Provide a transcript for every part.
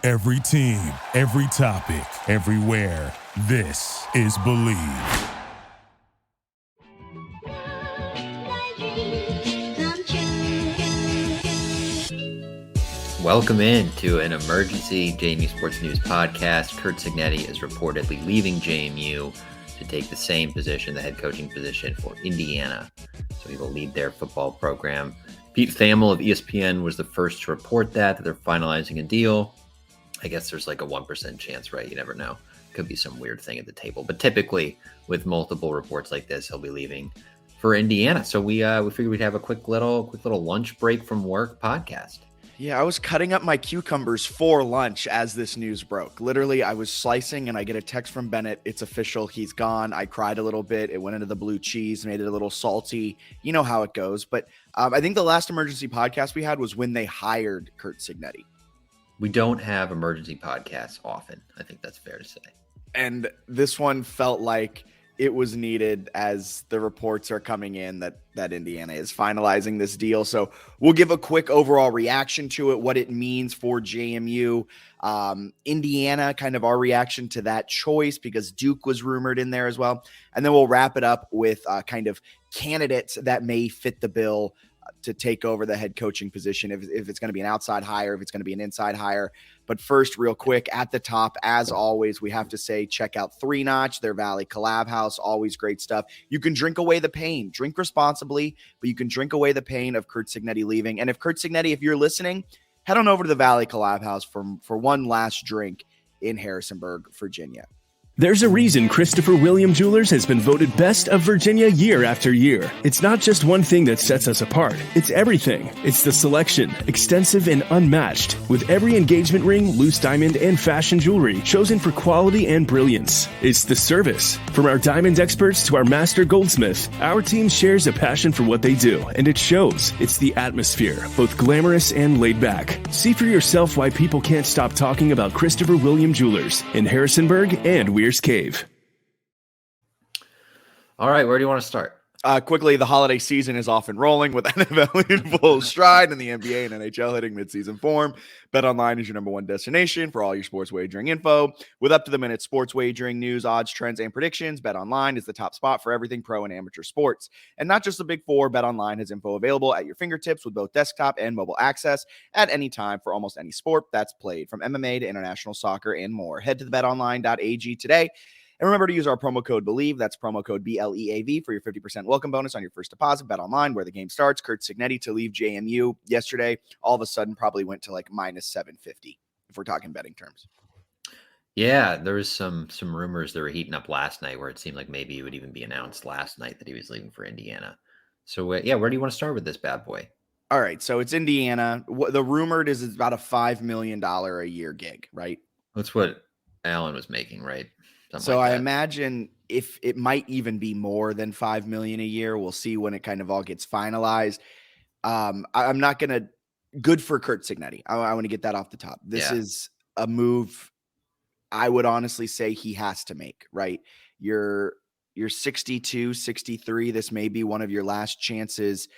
Every team, every topic, everywhere. This is Believe. Welcome in to an emergency JMU Sports News podcast. Curt Cignetti is reportedly leaving JMU to take the same position, the head coaching position for Indiana. So he will lead their football program. Pete Thamel of ESPN was the first to report that they're finalizing a deal. I guess there's like a 1% chance, right? You never know. Could be some weird thing at the table. But typically with multiple reports like this, he'll be leaving for Indiana. So we figured we'd have a quick little lunch break from work podcast. Yeah, I was cutting up my cucumbers for lunch as this news broke. Literally, I was slicing and I get a text from Bennett. It's official. He's gone. I cried a little bit. It went into the blue cheese, made it a little salty. You know how it goes. But I think the last emergency podcast we had was when they hired Curt Cignetti. We don't have emergency podcasts often. I think that's fair to say. And this one felt like it was needed as the reports are coming in that Indiana is finalizing this deal. So we'll give a quick overall reaction to it, what it means for JMU. Indiana, kind of our reaction to that choice because Duke was rumored in there as well. And then we'll wrap it up with kind of candidates that may fit the bill to take over the head coaching position, if it's going to be an outside hire, if it's going to be an inside hire. But first, real quick, at the top, as always, we have to say, check out 3 Notch, their Valley Collab House, always great stuff. You can drink away the pain, drink responsibly, but you can drink away the pain of Curt Cignetti leaving. And if Curt Cignetti, if you're listening, head on over to the Valley Collab House for one last drink in Harrisonburg, Virginia. There's a reason Christopher William Jewelers has been voted Best of Virginia year after year. It's not just one thing that sets us apart. It's everything. It's the selection, extensive and unmatched, with every engagement ring, loose diamond, and fashion jewelry chosen for quality and brilliance. It's the service. From our diamond experts to our master goldsmith, our team shares a passion for what they do, and it shows. It's the atmosphere, both glamorous and laid back. See for yourself why people can't stop talking about Christopher William Jewelers in Harrisonburg and Weir's Cave. All right, where do you want to start? Quickly, the holiday season is off and rolling with NFL in full stride and the NBA and NHL hitting midseason form. BetOnline is your number one destination for all your sports wagering info. With up-to-the-minute sports wagering news, odds, trends, and predictions, BetOnline is the top spot for everything pro and amateur sports. And not just the Big Four, BetOnline has info available at your fingertips with both desktop and mobile access at any time for almost any sport that's played, from MMA to international soccer and more. Head to the betonline.ag today. And remember to use our promo code BELIEVE. That's promo code BLEAV for your 50% welcome bonus on your first deposit. BetOnline, where the game starts. Curt Cignetti to leave JMU yesterday, all of a sudden probably went to like minus 750 if we're talking betting terms. Yeah, there was some rumors that were heating up last night where it seemed like maybe it would even be announced last night that he was leaving for Indiana. So, where do you want to start with this bad boy? All right, so it's Indiana. The rumored is about a $5 million a year gig, right? That's what Allen was making, right? So I imagine if it might even be more than $5 million a year. We'll see when it kind of all gets finalized. I'm not going to good for Curt Cignetti. I want to get that off the top. This is a move I would honestly say he has to make, right? You're 62, 63. This may be one of your last chances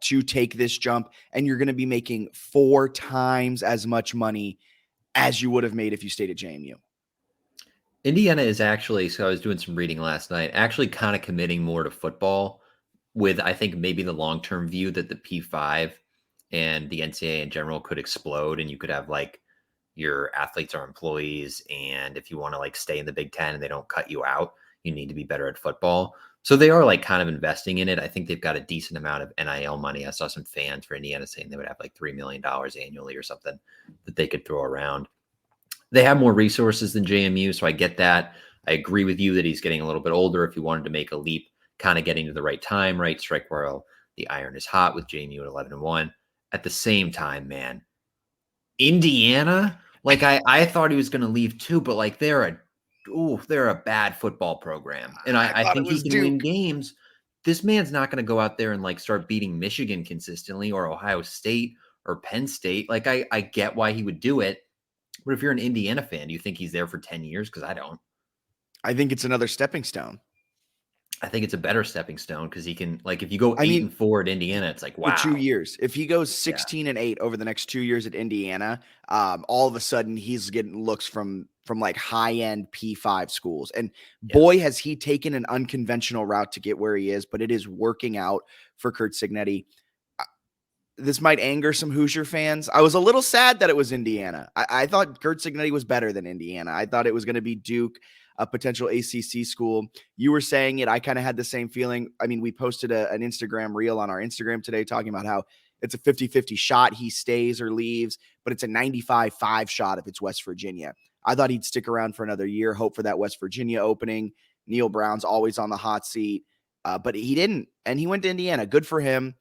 to take this jump, and you're going to be making 4 times as much money as you would have made if you stayed at JMU. Indiana is actually, so I was doing some reading last night, actually kind of committing more to football with, I think, maybe the long-term view that the P5 and the NCAA in general could explode, and you could have like your athletes are employees, and if you want to like stay in the Big Ten and they don't cut you out, you need to be better at football. So they are like kind of investing in it. I think they've got a decent amount of NIL money. I saw some fans for Indiana saying they would have like $3 million annually or something that they could throw around. They have more resources than JMU, so I get that. I agree with you that he's getting a little bit older. If he wanted to make a leap, kind of getting to the right time, right? Strike while the iron is hot with JMU at 11-1. At the same time, man, Indiana, like I thought he was going to leave too, but like they're a bad football program, and I think he can win games. This man's not going to go out there and like start beating Michigan consistently or Ohio State or Penn State. Like I get why he would do it. But if you're an Indiana fan, do you think he's there for 10 years? Because I don't. I think it's another stepping stone. I think it's a better stepping stone because he can, like, if you go I mean, 8-4 at Indiana, it's like, for 2 wow. years. If he goes Yeah. 16-8 over the next 2 years at Indiana, all of a sudden he's getting looks from like high-end P5 schools. And boy, has he taken an unconventional route to get where he is, but it is working out for Curt Cignetti. This might anger some Hoosier fans. I was a little sad that it was Indiana. I thought Curt Cignetti was better than Indiana. I thought it was going to be Duke, a potential ACC school. You were saying it. I kind of had the same feeling. I mean, we posted an Instagram reel on our Instagram today talking about how it's a 50-50 shot he stays or leaves, but it's a 95-5 shot if it's West Virginia. I thought he'd stick around for another year, hope for that West Virginia opening. Neil Brown's always on the hot seat, but he didn't, and he went to Indiana. Good for him.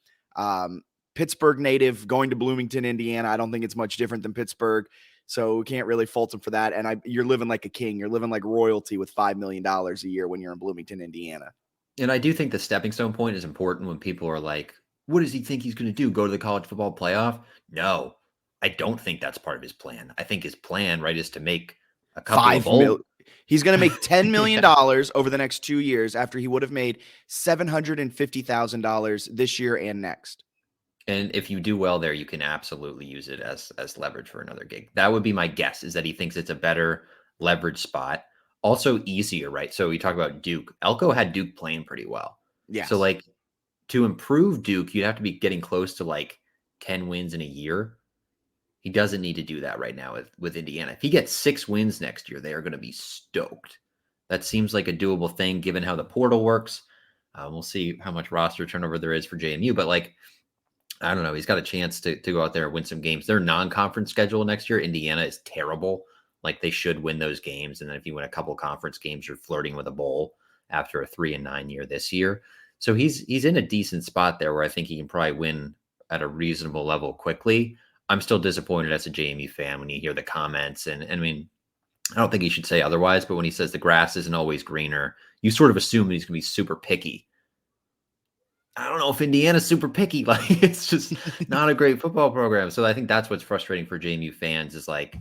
Pittsburgh native going to Bloomington, Indiana. I don't think it's much different than Pittsburgh, so we can't really fault him for that. And you're living like a king. You're living like royalty with $5 million a year when you're in Bloomington, Indiana. And I do think the stepping stone point is important when people are like, what does he think he's going to do? Go to the college football playoff? No, I don't think that's part of his plan. I think his plan, right, is to make a couple of He's going to make $10 million over the next 2 years after he would have made $750,000 this year and next. And if you do well there, you can absolutely use it as leverage for another gig. That would be my guess, is that he thinks it's a better leverage spot. Also easier, right? So we talk about Duke. Elko had Duke playing pretty well. Yeah. So like to improve Duke, you'd have to be getting close to like 10 wins in a year. He doesn't need to do that right now with Indiana. If he gets 6 wins next year, they are going to be stoked. That seems like a doable thing given how the portal works. We'll see how much roster turnover there is for JMU, but like, I don't know. He's got a chance to go out there and win some games. Their non-conference schedule next year, Indiana, is terrible. Like they should win those games. And then if you win a couple conference games, you're flirting with a bowl after a 3-9 year this year. So he's in a decent spot there where I think he can probably win at a reasonable level quickly. I'm still disappointed as a JMU fan when you hear the comments. And I mean, I don't think he should say otherwise, but when he says the grass isn't always greener, you sort of assume that he's going to be super picky. I don't know if Indiana's super picky. Like it's just not a great football program. So I think that's what's frustrating for JMU fans is like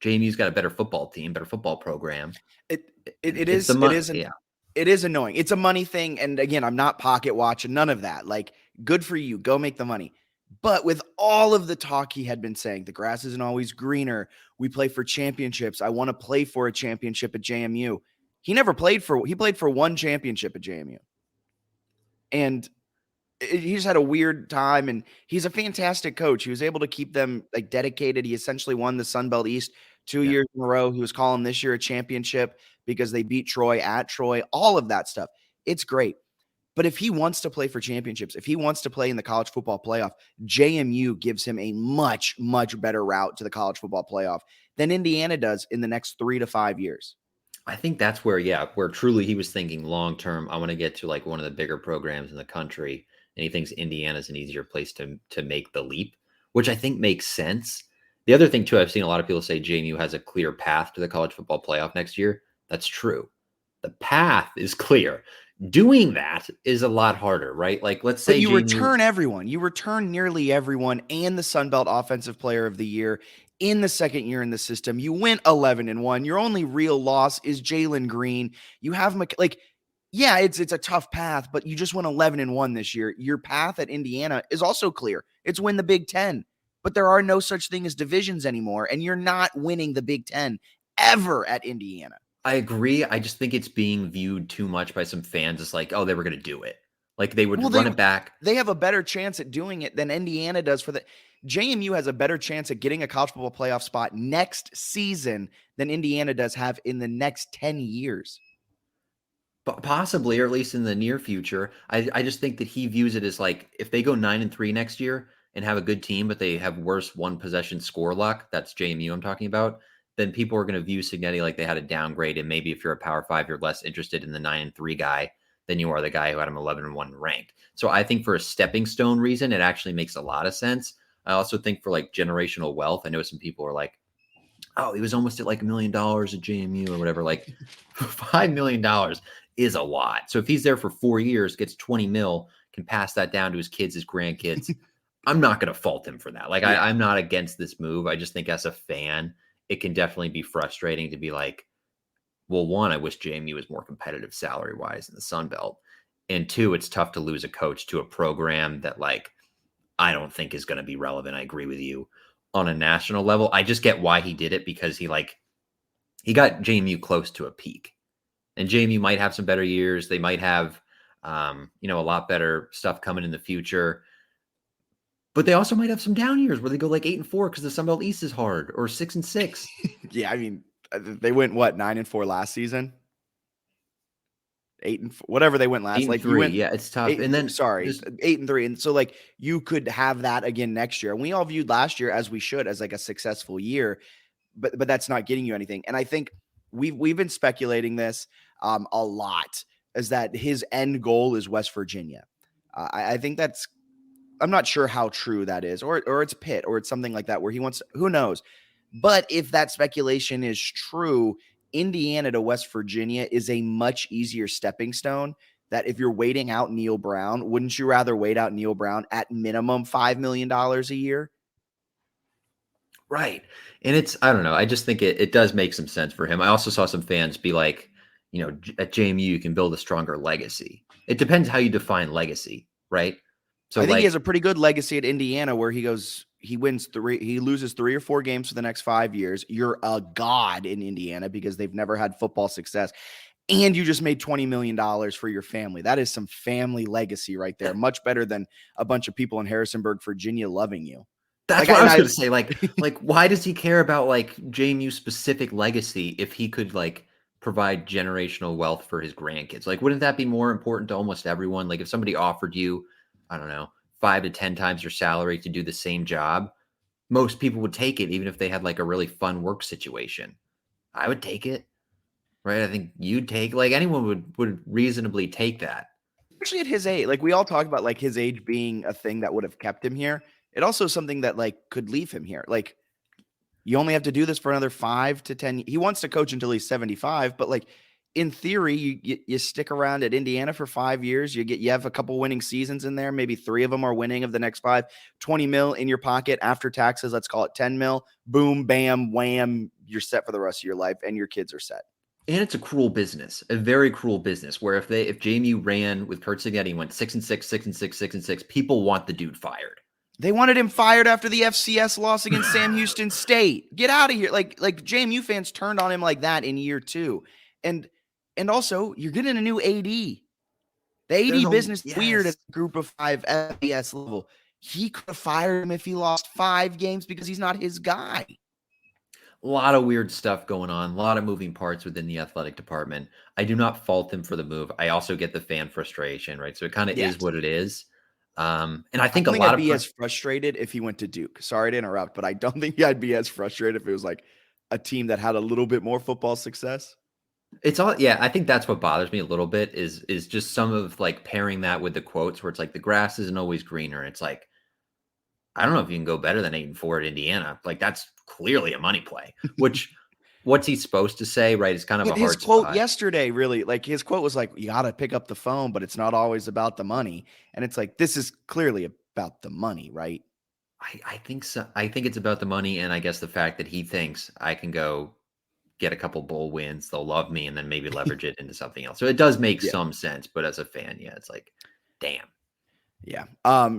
JMU's got a better football team, better football program. It is annoying. It's a money thing. And again, I'm not pocket watching, none of that. Like good for you. Go make the money. But with all of the talk he had been saying, the grass isn't always greener. We play for championships. I want to play for a championship at JMU. He played for one championship at JMU. And he just had a weird time, and he's a fantastic coach. He was able to keep them like dedicated. He essentially won the Sun Belt East 2 years in a row. He was calling this year a championship because they beat Troy at Troy, all of that stuff. It's great. But if he wants to play for championships, if he wants to play in the college football playoff, JMU gives him a much, much better route to the college football playoff than Indiana does in the next 3 to 5 years. I think that's where truly he was thinking long-term, I want to get to like one of the bigger programs in the country. And he thinks Indiana's an easier place to make the leap, which I think makes sense. The other thing too, I've seen a lot of people say JMU has a clear path to the college football playoff next year. That's true. The path is clear. Doing that is a lot harder, right? Like let's say you return everyone. You return nearly everyone and the Sun Belt Offensive Player of the Year in the second year in the system. You went 11-1. Your only real loss is Jalen Green. You have it's a tough path, but you just went 11-1 this year. Your path at Indiana is also clear. It's win the Big Ten, but there are no such thing as divisions anymore, and you're not winning the Big Ten ever at Indiana. I agree. I just think it's being viewed too much by some fans as like, oh, they were going to do it. Like they would run it back. They have a better chance at doing it than Indiana does for the JMU has a better chance at getting a college football playoff spot next season than Indiana does have in the next 10 years. Possibly, or at least in the near future. I just think that he views it as like, if they go 9-3 next year and have a good team, but they have worse one possession score luck, that's JMU I'm talking about, then people are going to view Cignetti like they had a downgrade. And maybe if you're a Power 5, you're less interested in the 9-3 guy than you are the guy who had him 11-1 ranked. So I think for a stepping stone reason, it actually makes a lot of sense. I also think for like generational wealth, I know some people are like, oh, he was almost at like $1 million at JMU or whatever. Like $5 million is a lot. So if he's there for 4 years, gets 20 mil, can pass that down to his kids, his grandkids, I'm not going to fault him for that. Like I'm not against this move. I just think as a fan, it can definitely be frustrating to be like, well, one, I wish JMU was more competitive salary-wise in the Sun Belt. And two, it's tough to lose a coach to a program that, like, I don't think is going to be relevant. I agree with you on a national level. I just get why he did it, because he got JMU close to a peak, and JMU might have some better years. They might have, a lot better stuff coming in the future, but they also might have some down years where they go like 8-4 because the Sun Belt East is hard, or 6-6. Yeah, I mean, they went 9-4 last season. 8-4, whatever they went last. 8-3, yeah, it's tough. And then 8-3, and so like you could have that again next year. And we all viewed last year, as we should, as like a successful year, but that's not getting you anything. And I think we've been speculating this a lot, is that his end goal is West Virginia. I think that's, I'm not sure how true that is, or it's Pitt, or it's something like that where he wants, who knows. But if that speculation is true, Indiana to West Virginia is a much easier stepping stone. That if you're waiting out Neil Brown, wouldn't you rather wait out Neil Brown at minimum $5 million a year? Right. And it's, I don't know, I just think it does make some sense for him. I also saw some fans be like, at JMU, you can build a stronger legacy. It depends how you define legacy, right? So I think he has a pretty good legacy at Indiana, where he loses 3 or 4 games for the next 5 years. You're a god in Indiana because they've never had football success. And you just made $20 million for your family. That is some family legacy right there. Much better than a bunch of people in Harrisonburg, Virginia loving you. That's what I was going to say. Like, why does he care about like JMU specific legacy if he could like provide generational wealth for his grandkids? Like, wouldn't that be more important to almost everyone? Like, if somebody offered you, I don't know, 5 to 10 times your salary to do the same job, most people would take it, even if they had like a really fun work situation. I would take it, right? I think you'd take, like, anyone would reasonably take that. Especially at his age. Like, we all talk about like his age being a thing that would have kept him here. It also is something that like could leave him here. Like, you only have to do this for another 5 to 10. He wants to coach until he's 75, but like, in theory, you stick around at Indiana for 5 years. You have a couple winning seasons in there. Maybe 3 of them are winning of the next 5. 20 mil in your pocket after taxes. Let's call it 10 mil. Boom, bam, wham. You're set for the rest of your life, and your kids are set. And it's a cruel business, a very cruel business, where if JMU ran with Curt Cignetti and went 6-6, 6-6, 6-6, people want the dude fired. They wanted him fired after the FCS loss against Sam Houston State. Get out of here. Like JMU fans turned on him like that in year 2. And also, you're getting a new AD. The AD business is weird at group of 5 FBS level. He could have fired him if he lost 5 games because he's not his guy. A lot of weird stuff going on, a lot of moving parts within the athletic department. I do not fault him for the move. I also get the fan frustration, right? So it kind of is what it is. And I think I'd be as frustrated if he went to Duke. Sorry to interrupt, but I don't think I'd be as frustrated if it was like a team that had a little bit more football success. It's all, yeah. I think that's what bothers me a little bit is just some of like pairing that with the quotes where it's like the grass isn't always greener. It's like, I don't know if you can go better than 8-4 at Indiana. Like, that's clearly a money play. Which, what's he supposed to say? Right? It's kind of a hard his quote spot. Yesterday, really, like his quote was like, "You got to pick up the phone, but it's not always about the money." And it's like, this is clearly about the money, right? I think so. I think it's about the money, and I guess the fact that he thinks I can go get a couple bowl wins, they'll love me, and then maybe leverage it into something else. So it does make some sense, but as a fan, yeah, it's like, damn. Yeah.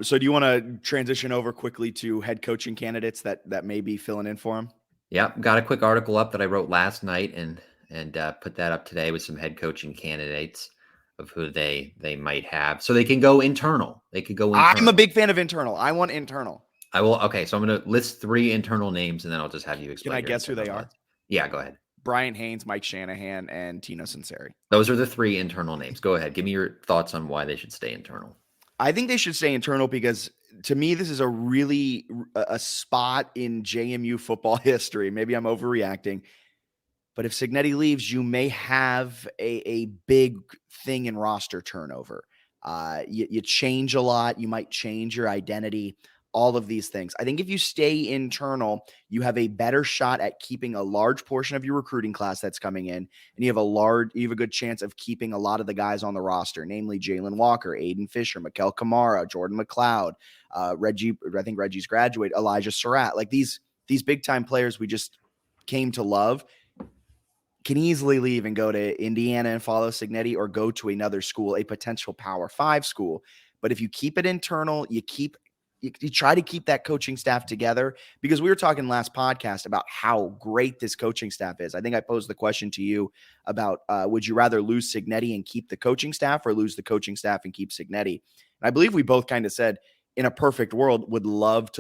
So do you want to transition over quickly to head coaching candidates that may be filling in for him? Yeah, got a quick article up that I wrote last night and put that up today with some head coaching candidates of who they might have. So they can go internal. They could go internal. I'm a big fan of internal. I want internal. I will. Okay, so I'm going to list 3 internal names, and then I'll just have you explain. Can I guess who they are? Yeah, go ahead. Brian Haynes, Mike Shanahan, and Tino Sinceri. Those are the 3 internal names. Go ahead. Give me your thoughts on why they should stay internal. I think they should stay internal because, to me, this is a spot in JMU football history. Maybe I'm overreacting, but if Cignetti leaves, you may have a big thing in roster turnover. You change a lot. You might change your identity. All of these things. I think if you stay internal, you have a better shot at keeping a large portion of your recruiting class that's coming in, and you have a good chance of keeping a lot of the guys on the roster, namely Jalen Walker, Aiden Fisher, Mikel Kamara, Jordan McLeod, Reggie. I think Reggie's graduate, Elijah Surratt. Like these big time players we just came to love can easily leave and go to Indiana and follow Cignetti, or go to another school, a potential Power 5 school. But if you keep it internal, you try to keep that coaching staff together, because we were talking last podcast about how great this coaching staff is. I think I posed the question to you about, would you rather lose Cignetti and keep the coaching staff, or lose the coaching staff and keep Cignetti? And I believe we both kind of said, in a perfect world, would much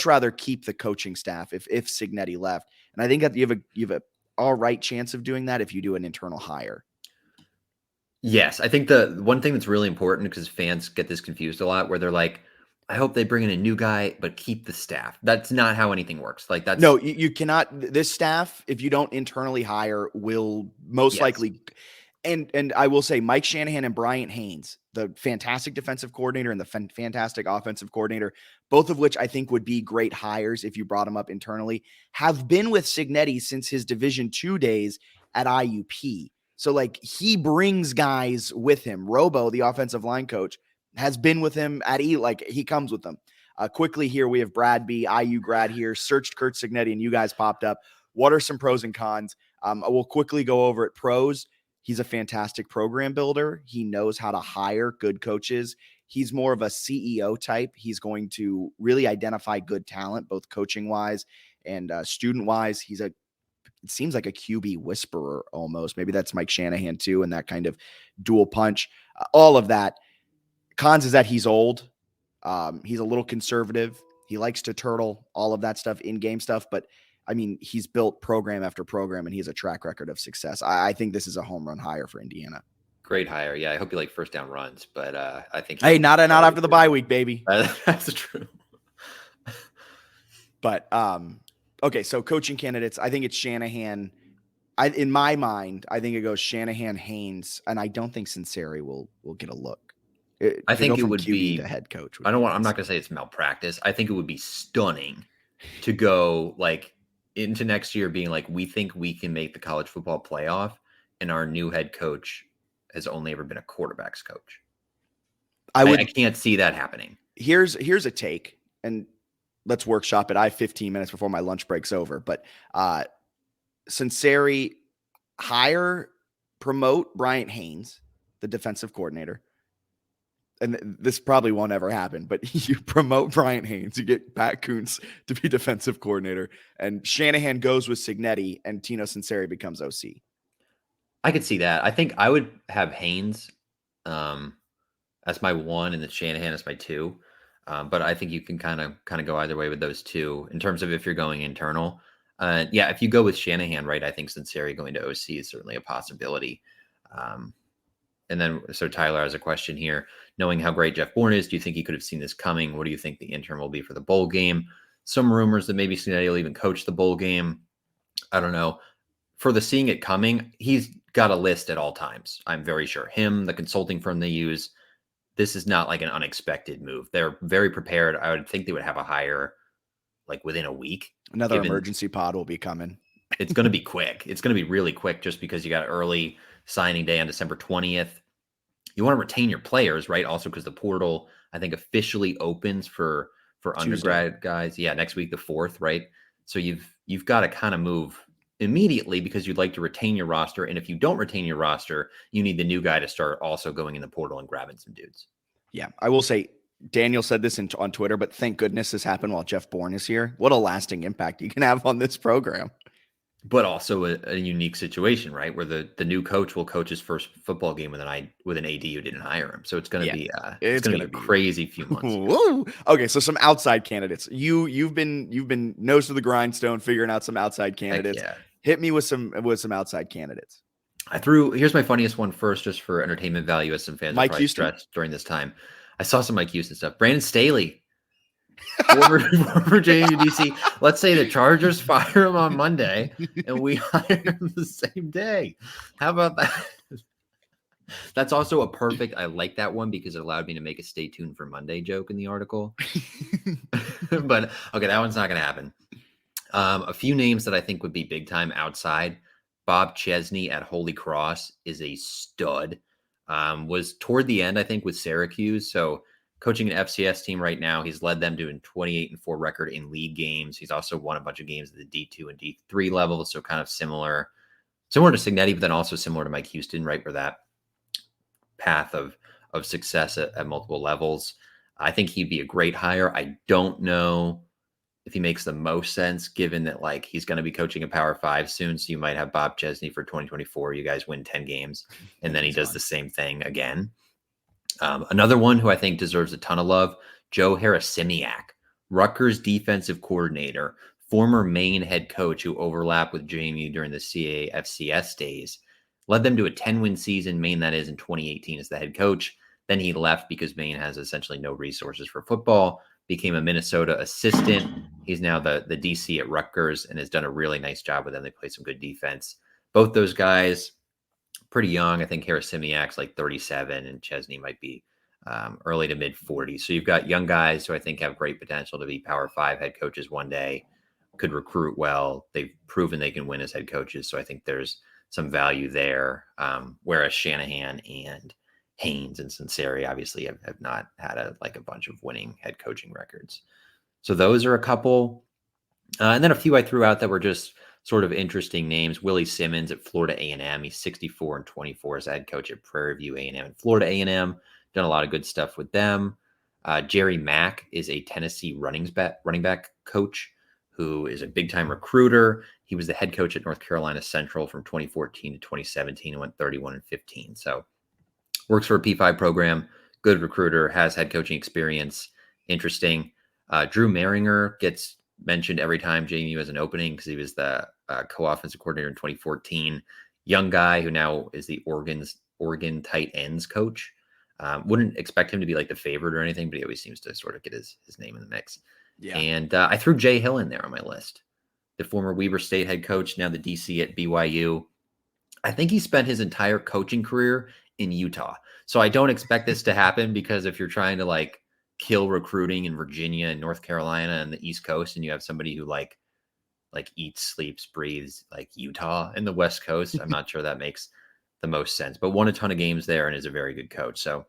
rather keep the coaching staff if Cignetti left. And I think that you have a all right chance of doing that if you do an internal hire. Yes, I think the one thing that's really important, because fans get this confused a lot, where they're like, I hope they bring in a new guy, but keep the staff. That's not how anything works. Like, that's no, you cannot. This staff, if you don't internally hire, will most likely. And I will say, Mike Shanahan and Bryant Haynes, the fantastic defensive coordinator and the fantastic offensive coordinator, both of which I think would be great hires if you brought them up internally, have been with Cignetti since his Division II days at IUP. So, like, he brings guys with him. Robo, the offensive line coach, has been with him at he comes with them. Quickly here, we have Brad B, IU grad here, searched Curt Cignetti, and you guys popped up. What are some pros and cons? We'll quickly go over it. Pros: he's a fantastic program builder. He knows how to hire good coaches. He's more of a CEO type. He's going to really identify good talent, both coaching-wise and student-wise. It seems like a QB whisperer almost. Maybe that's Mike Shanahan too, and that kind of dual punch. All of that. Cons is that he's old. He's a little conservative. He likes to turtle, all of that stuff, in-game stuff. But, I mean, he's built program after program, and he has a track record of success. I think this is a home run hire for Indiana. Great hire. Yeah, I hope you like first down runs, but I think... Hey, not after the bye week, baby. That's true. But, okay, so coaching candidates, I think it's Shanahan. In my mind, I think it goes Shanahan, Haynes, and I don't think Sinceri will get a look. I think it would be the head coach. I'm not going to say it's malpractice. I think it would be stunning to go like into next year being like, we think we can make the college football playoff, and our new head coach has only ever been a quarterback's coach. I can't see that happening. Here's a take, and let's workshop it. I have 15 minutes before my lunch break's over, but Sinceri, promote Bryant Haynes, the defensive coordinator. And this probably won't ever happen, but you promote Bryant Haynes, you get Pat Kuntz to be defensive coordinator, and Shanahan goes with Cignetti, and Tino Sinceri becomes OC. I could see that. I think I would have Haynes as my one, and then Shanahan as my two. But I think you can kind of go either way with those two in terms of if you're going internal. Yeah, if you go with Shanahan, right, I think Sinceri going to OC is certainly a possibility. And then, so Tyler has a question here. Knowing how great Jeff Bourne is, do you think he could have seen this coming? What do you think the interim will be for the bowl game? Some rumors that maybe Cignetti will even coach the bowl game. I don't know. For the seeing it coming, he's got a list at all times. I'm very sure. Him, the consulting firm they use, this is not like an unexpected move. They're very prepared. I would think they would have a hire like within a week. Another emergency pod will be coming. It's going to be quick. It's going to be really quick just because you got early signing day on December 20th. You want to retain your players, right? Also, because the portal, I think, officially opens for undergrad guys. Yeah, next week, the 4th, right? So you've got to kind of move immediately because you'd like to retain your roster. And if you don't retain your roster, you need the new guy to start also going in the portal and grabbing some dudes. Yeah, I will say, Daniel said this on Twitter, but thank goodness this happened while Jeff Bourne is here. What a lasting impact you can have on this program. But also a unique situation, right? Where the new coach will coach his first football game with an AD who didn't hire him. So it's going to be it's going to be a crazy few months. Whoa. Okay, so some outside candidates. You've been nose to the grindstone figuring out some outside candidates. Yeah. Hit me with some outside candidates. Here's my funniest one first, just for entertainment value, as some fans Mike are probably Houston stressed during this time. I saw some Mike Houston stuff. Brandon Staley. former JMU DC. Let's say the Chargers fire him on Monday and we hire him the same day. How about that? That's also a perfect. I like that one because it allowed me to make a stay tuned for Monday joke in the article. But okay, that one's not going to happen. A few names that I think would be big time outside. Bob Chesney at Holy Cross is a stud. Was toward the end, I think, with Syracuse. So coaching an FCS team right now. He's led them to a 28-4 record in league games. He's also won a bunch of games at the D2 and D3 level, so kind of similar to Cignetti, but then also similar to Mike Houston, right, where that path of success at multiple levels. I think he'd be a great hire. I don't know if he makes the most sense, given that like he's going to be coaching a Power 5 soon. So you might have Bob Chesney for 2024. You guys win 10 games, and then he does the same thing again. Another one who I think deserves a ton of love, Joe Harasimiak, Rutgers defensive coordinator, former Maine head coach who overlapped with JMU during the CAFCS days, led them to a 10-win season, Maine that is, in 2018 as the head coach. Then he left because Maine has essentially no resources for football, became a Minnesota assistant. He's now the DC at Rutgers and has done a really nice job with them. They play some good defense. Both those guys, pretty young. I think Harasimiak's like 37 and Chesney might be early to mid 40s. So you've got young guys who I think have great potential to be Power 5 head coaches one day, could recruit well. They've proven they can win as head coaches. So I think there's some value there. Whereas Shanahan and Haynes and Sinceri obviously have not had a bunch of winning head coaching records. So those are a couple. And then a few I threw out that were just sort of interesting names. Willie Simmons at Florida A&M. He's 64-24 as head coach at Prairie View A&M and Florida A&M. Done a lot of good stuff with them. Jerry Mack is a Tennessee running back coach who is a big-time recruiter. He was the head coach at North Carolina Central from 2014 to 2017 and went 31-15. So works for a P5 program, good recruiter, has head coaching experience. Interesting. Drew Maringer gets mentioned every time JMU has an opening because he was the co-offensive coordinator in 2014. Young guy who now is the Oregon tight ends coach. Wouldn't expect him to be like the favorite or anything, but he always seems to sort of get his name in the mix. Yeah. And I threw Jay Hill in there on my list. The former Weber State head coach, now the DC at BYU. I think he spent his entire coaching career in Utah. So I don't expect this to happen because if you're trying to like kill recruiting in Virginia and North Carolina and the East Coast, and you have somebody who like eats, sleeps, breathes like Utah and the West Coast, I'm not sure that makes the most sense, but won a ton of games there and is a very good coach. So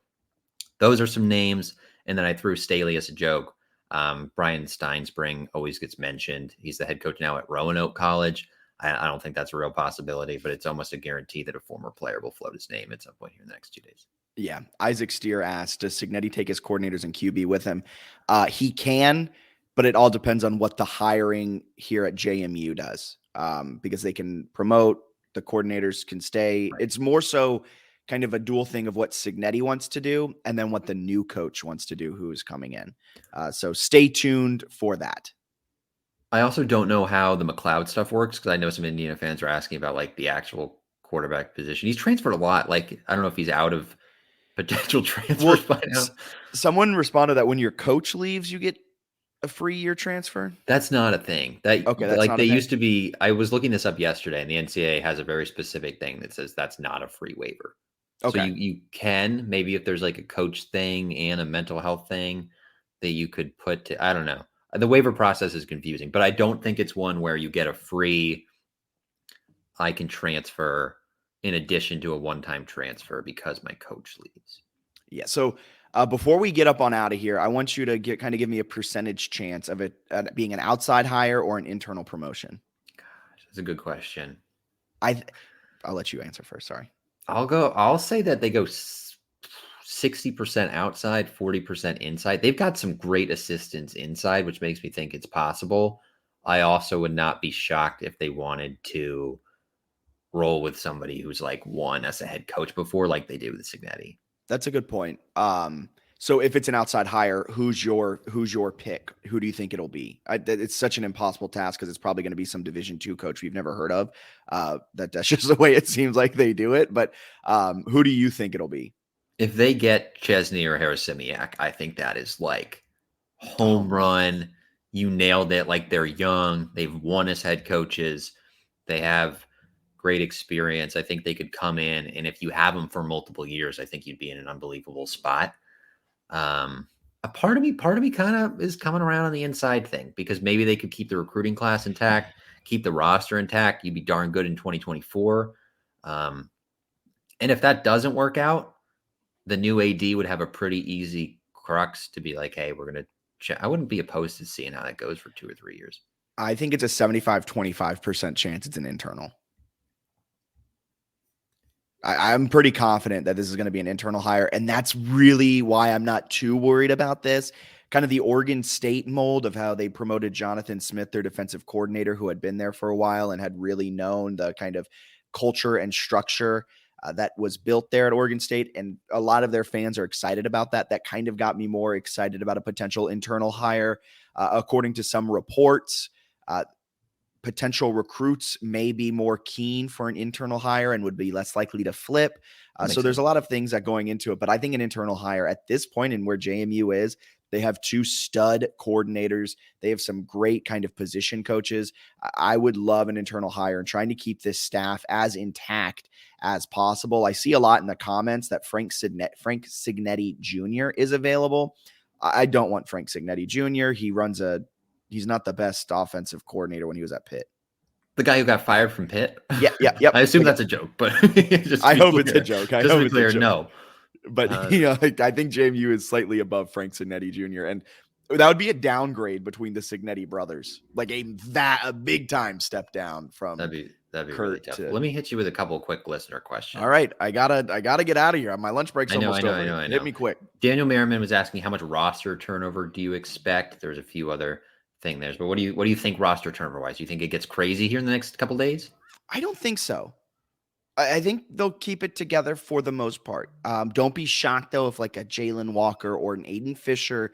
those are some names. And then I threw Staley as a joke. Brian Steinspring always gets mentioned. He's the head coach now at Roanoke College. I don't think that's a real possibility, but it's almost a guarantee that a former player will float his name at some point here in the next 2 days. Yeah. Isaac Steer asked, does Cignetti take his coordinators and QB with him? He can, but it all depends on what the hiring here at JMU does, because they can promote, the coordinators can stay. Right. It's more so kind of a dual thing of what Cignetti wants to do and then what the new coach wants to do who is coming in. So stay tuned for that. I also don't know how the McLeod stuff works because I know some Indiana fans are asking about like the actual quarterback position. He's transferred a lot. Like, I don't know if he's out of potential transfers by now. Someone responded that when your coach leaves, you get a free year transfer. That's not a thing. That's like they used to be. I was looking this up yesterday, and the NCAA has a very specific thing that says that's not a free waiver. Okay. So you can, maybe if there's like a coach thing and a mental health thing that you could put to, I don't know. The waiver process is confusing, but I don't think it's one where you get a free, I can transfer in addition to a one-time transfer because my coach leaves. Yeah. So before we get up on out of here, I want you to give me a percentage chance of it being an outside hire or an internal promotion. Gosh, that's a good question. I'll let you answer first. Sorry. I'll say that they go 60% outside, 40% inside. They've got some great assistants inside, which makes me think it's possible. I also would not be shocked if they wanted to roll with somebody who's like won as a head coach before, like they did with Cignetti. That's a good point. So if it's an outside hire, who's your pick? Who do you think it'll be? It's such an impossible task because it's probably going to be some Division II coach we've never heard of. That's just the way it seems like they do it. But who do you think it'll be? If they get Chesney or Harasimiak, I think that is like home run. You nailed it. Like they're young. They've won as head coaches. They have great experience. I think they could come in, and if you have them for multiple years, I think you'd be in an unbelievable spot. A part of me kind of is coming around on the inside thing because maybe they could keep the recruiting class intact, keep the roster intact. You'd be darn good in 2024. And if that doesn't work out, the new AD would have a pretty easy crux to be like, hey, we're going to check. I wouldn't be opposed to seeing how that goes for 2 or 3 years. I think it's a 75-25% chance it's an internal. I'm pretty confident that this is going to be an internal hire, and that's really why I'm not too worried about this. Kind of the Oregon State mold of how they promoted Jonathan Smith, their defensive coordinator, who had been there for a while and had really known the kind of culture and structure that was built there at Oregon State. And a lot of their fans are excited about that. That kind of got me more excited about a potential internal hire. According to some reports, potential recruits may be more keen for an internal hire and would be less likely to flip. So there's a lot of things that going into it, but I think an internal hire at this point in where JMU is, they have 2 stud coordinators. They have some great kind of position coaches. I would love an internal hire and trying to keep this staff as intact as possible. I see a lot in the comments that Frank Cignetti Jr. is available. I don't want Frank Cignetti Jr. He's not the best offensive coordinator when he was at Pitt. The guy who got fired from Pitt? Yeah. I assume that's a joke, but I hope it's a joke. Just to be clear, no. But I think JMU is slightly above Frank Cignetti Jr. And that would be a downgrade between the Cignetti brothers, like a big time step down from. That'd be Curt really tough. Let me hit you with a couple of quick listener questions. All right, I gotta get out of here. My lunch break's almost over. I know. Hit me quick. Daniel Merriman was asking how much roster turnover do you expect? There's a few other things there, but what do you think roster turnover wise? Do you think it gets crazy here in the next couple days? I don't think so. I think they'll keep it together for the most part. Don't be shocked though if like a Jalen Walker or an Aiden Fisher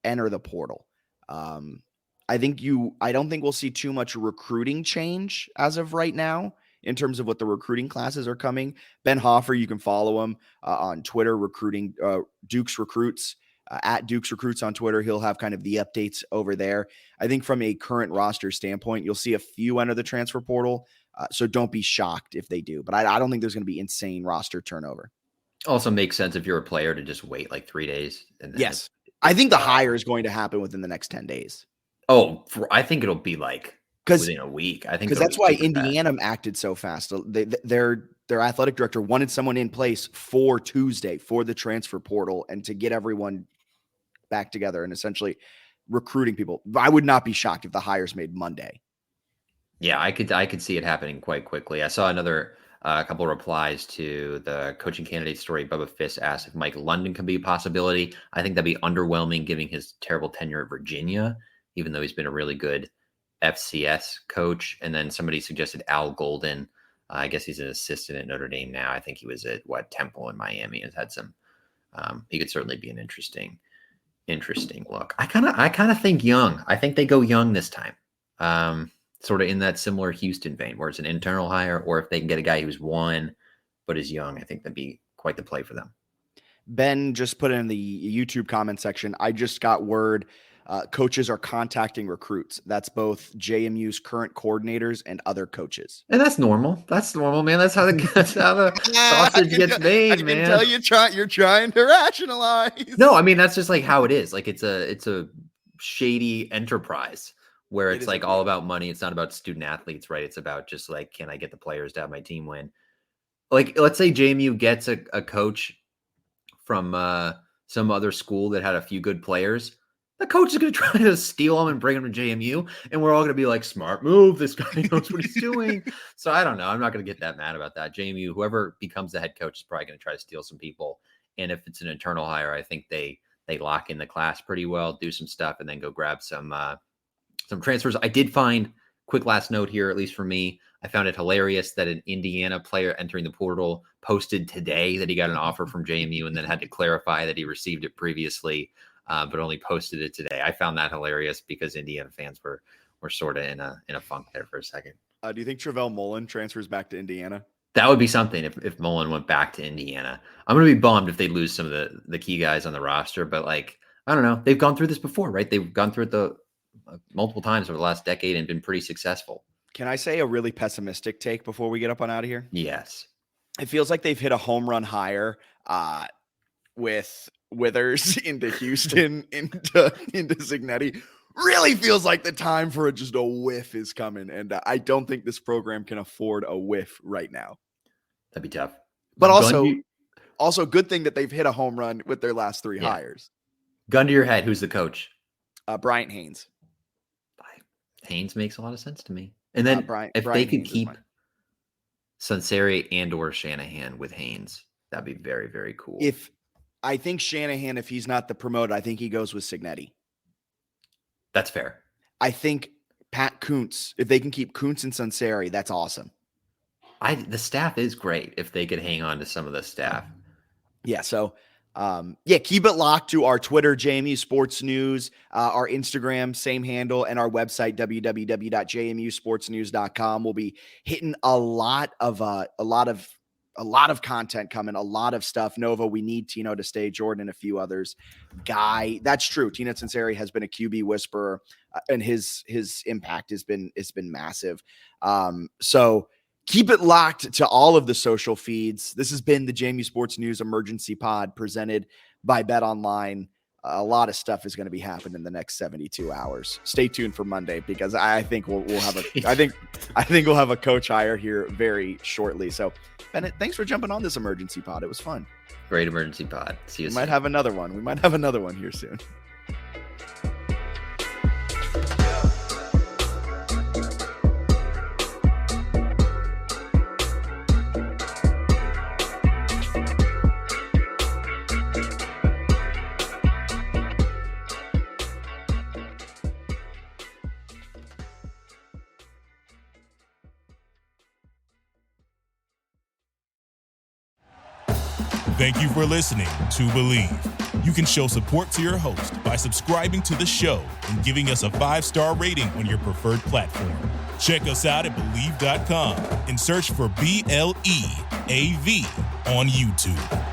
enter the portal. I don't think we'll see too much recruiting change as of right now in terms of what the recruiting classes are coming. Ben Hoffer, you can follow him on Twitter, recruiting Duke's Recruits, at Duke's Recruits on Twitter. He'll have kind of the updates over there. I think from a current roster standpoint, you'll see a few enter the transfer portal. So don't be shocked if they do. But I don't think there's going to be insane roster turnover. Also makes sense if you're a player to just wait like 3 days. And then yes. I think the hire is going to happen within the next 10 days. Oh, I think it'll be like within a week. I think because that's why Indiana acted so fast. Their athletic director wanted someone in place for Tuesday for the transfer portal and to get everyone back together and essentially recruiting people. I would not be shocked if the hire's made Monday. Yeah, I could see it happening quite quickly. I saw another couple of replies to the coaching candidate story. Bubba Fiss asked if Mike London can be a possibility. I think that'd be underwhelming given his terrible tenure at Virginia, even though he's been a really good FCS coach. And then somebody suggested Al Golden. I guess he's an assistant at Notre Dame now. I think he was at Temple in Miami and has had some. He could certainly be an interesting look. I kind of think young. I think they go young this time. Sort of in that similar Houston vein, where it's an internal hire, or if they can get a guy who's won but is young, I think that'd be quite the play for them. Ben just put in the YouTube comment section. I just got word coaches are contacting recruits. That's both JMU's current coordinators and other coaches. And that's normal. That's normal, man. That's how the sausage gets made, man. I can tell you're trying to rationalize. No, I mean, that's just like how it is. Like it's a shady enterprise where it's like all about money. It's not about student athletes, right? It's about just like, can I get the players to have my team win? Like, let's say JMU gets a coach from some other school that had a few good players. The coach is going to try to steal them and bring them to JMU. And we're all going to be like, smart move. This guy knows what he's doing. So I don't know. I'm not going to get that mad about that. JMU, whoever becomes the head coach is probably going to try to steal some people. And if it's an internal hire, I think they lock in the class pretty well, do some stuff, and then go grab some transfers. I did find, quick last note here, at least for me, I found it hilarious that an Indiana player entering the portal posted today that he got an offer from JMU and then had to clarify that he received it previously, but only posted it today. I found that hilarious because Indiana fans were sort of in a funk there for a second. Do you think Travell Mullen transfers back to Indiana? That would be something if Mullen went back to Indiana. I'm going to be bummed if they lose some of the key guys on the roster, but like, I don't know. They've gone through this before, right? They've gone through it multiple times over the last decade and been pretty successful. Can I say a really pessimistic take before we get up on out of here? Yes. It feels like they've hit a home run hire with Withers into Houston, into Cignetti. Really feels like the time for just a whiff is coming. And I don't think this program can afford a whiff right now. That'd be tough. But also good thing that they've hit a home run with their last three hires. Gun to your head, who's the coach? Bryant Haynes. Haynes makes a lot of sense to me. And then if they could keep Sunseri and or Shanahan with Haynes, that'd be very, very cool. I think Shanahan, if he's not the promoter, I think he goes with Cignetti. That's fair. I think Pat Kuntz, if they can keep Kuntz and Sunseri, that's awesome. The staff is great if they could hang on to some of the staff. Yeah. So, keep it locked to our Twitter, JMU Sports News, our Instagram, same handle, and our website, www.jmusportsnews.com. We'll be hitting a lot of content coming, a lot of stuff. Nova, we need Tino to stay, Jordan, and a few others. Guy, that's true. Tino Sunseri has been a QB whisperer, and his impact has been massive. So keep it locked to all of the social feeds. This has been the JMU Sports News Emergency Pod presented by BetOnline. A lot of stuff is going to be happening in the next 72 hours. Stay tuned for Monday because I think we'll have I think we'll have a coach hire here very shortly. So, Bennett, thanks for jumping on this emergency pod. It was fun. Great emergency pod. See you soon. We might have another one here soon. Thank you for listening to Believe. You can show support to your host by subscribing to the show and giving us a 5-star rating on your preferred platform. Check us out at Believe.com and search for BLEAV on YouTube.